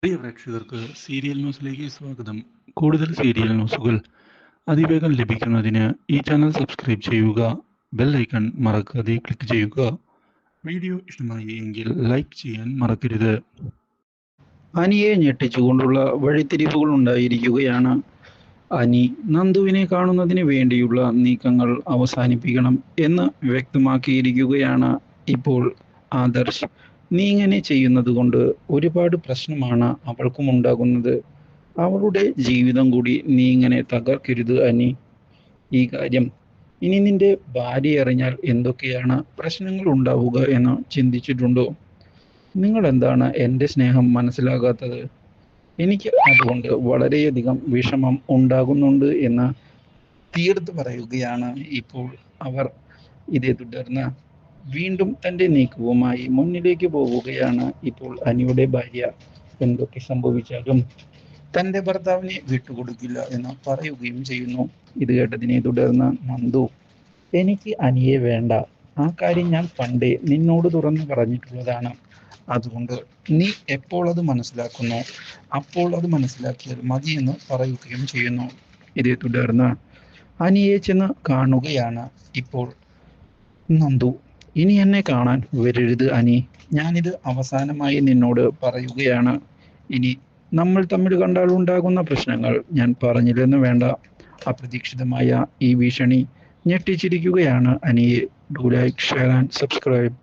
പ്രിയ പ്രേക്ഷകർക്ക് സീരിയൽ ന്യൂസിലേക്ക് സ്വാഗതം. കൂടുതൽ സീരിയൽ ന്യൂസുകൾ അതിവേഗം ലഭിക്കുന്നതിന് ഈ ചാനൽ സബ്സ്ക്രൈബ് ചെയ്യുക. ബെൽ ഐക്കൺ മറക്കാതെ ക്ലിക്ക് ചെയ്യുക. വീഡിയോ ഇഷ്ടമായി എങ്കിൽ ലൈക്ക് ചെയ്യാൻ മറക്കരുത്. അനിയെ ഞെട്ടിച്ചുകൊണ്ടുള്ള വഴിത്തിരിവുകൾ ഉണ്ടായിരിക്കുകയാണ്. അനി നന്ദുവിനെ കാണുന്നതിന് വേണ്ടിയുള്ള നീക്കങ്ങൾ അവസാനിപ്പിക്കണം എന്ന് വ്യക്തമാക്കിയിരിക്കുകയാണ് ഇപ്പോൾ ആദർശ്. നീ ഇങ്ങനെ ചെയ്യുന്നത് കൊണ്ട് ഒരുപാട് പ്രശ്നമാണ് അവൾക്കും ഉണ്ടാകുന്നത്. അവളുടെ ജീവിതം കൂടി നീ ഇങ്ങനെ തകർക്കരുത് അനി. ഈ കാര്യം ഇനി നിന്റെ ഭാര്യ അറിഞ്ഞാൽ എന്തൊക്കെയാണ് പ്രശ്നങ്ങൾ ഉണ്ടാവുക എന്ന് ചിന്തിച്ചിട്ടുണ്ടോ? നിങ്ങൾ എന്താണ് എൻ്റെ സ്നേഹം മനസ്സിലാകാത്തത്? എനിക്ക് അതുകൊണ്ട് വളരെയധികം വിഷമം ഉണ്ടാകുന്നുണ്ട് എന്ന് തീർത്ത് പറയുകയാണ് ഇപ്പോൾ അവർ. ഇതേ തുടർന്ന് വീണ്ടും തൻ്റെ നീക്കവുമായി മുന്നിലേക്ക് പോവുകയാണ് ഇപ്പോൾ അനിയുടെ ഭാര്യ. എന്തൊക്കെ സംഭവിച്ചാലും തൻ്റെ ഭർത്താവിനെ വിട്ടുകൊടുക്കില്ല എന്ന് പറയുകയും ചെയ്യുന്നു. ഇത് കേട്ടതിനെ തുടർന്ന് നന്ദു, എനിക്ക് അനിയെ വേണ്ട, ആ കാര്യം ഞാൻ പണ്ടേ നിന്നോട് തുറന്നു പറഞ്ഞിട്ടുള്ളതാണ്. അതുകൊണ്ട് നീ എപ്പോൾ അത് മനസ്സിലാക്കുന്നു അപ്പോൾ അത് മനസ്സിലാക്കിയാൽ മതിയെന്ന് പറയുകയും ചെയ്യുന്നു. ഇതേ തുടർന്ന് അനിയെ ചെന്ന് കാണുകയാണ് ഇപ്പോൾ നന്ദു. ഇനി എന്നെ കാണാൻ വരരുത് അനി, ഞാനിത് അവസാനമായി നിന്നോട് പറയുകയാണ്. ഇനി നമ്മൾ തമ്മിൽ കണ്ടാൽ ഉണ്ടാകുന്ന പ്രശ്നങ്ങൾ ഞാൻ പറഞ്ഞില്ലെന്ന് വേണ്ട. അപ്രതീക്ഷിതമായ ഈ ഭീഷണി ഞെട്ടിച്ചിരിക്കുകയാണ് അനിയെ. Do like, share and subscribe.